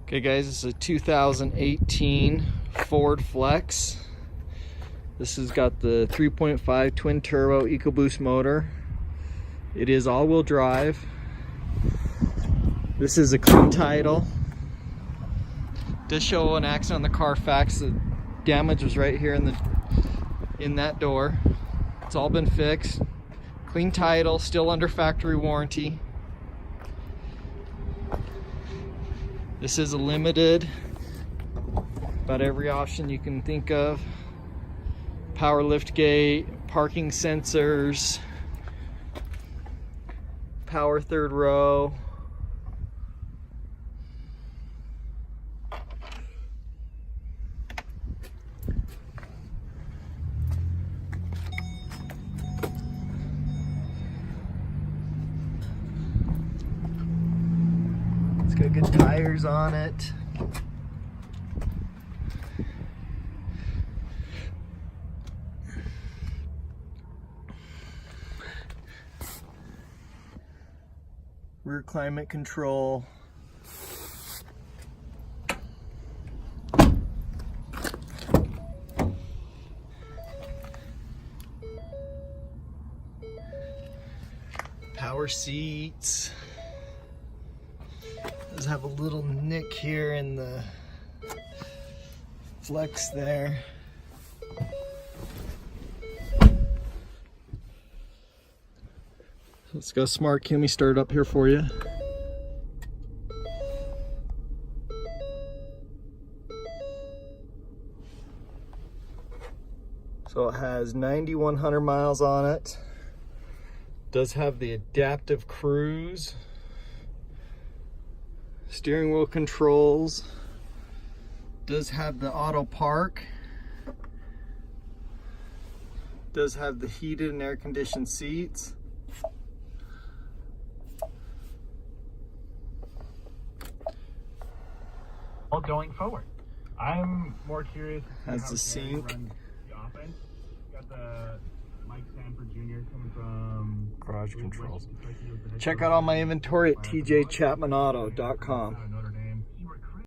Okay guys, this is a 2018 Ford Flex. This has got the 3.5 twin turbo EcoBoost motor. It is all-wheel drive. This is a clean title. Does show an accident on the Carfax. The damage was right here in that door. It's all been fixed. Clean title, still under factory warranty. This is a limited, about every option you can think of. Power lift gate, parking sensors, power third row. It's got good tires on it. Rear climate control. Power seats. Does have a little nick here in the flex there. Let's go smart Kimmy start up here for you. So it has 9,100 miles on it. Does have the adaptive cruise. Steering wheel controls. Does have the auto park. Does have the heated and air conditioned seats. Going forward, I'm more curious. Has the sink. The offense. Got the Mike Sanford Jr. coming from Garage controls. Check out all my inventory at tjchapmanauto.com.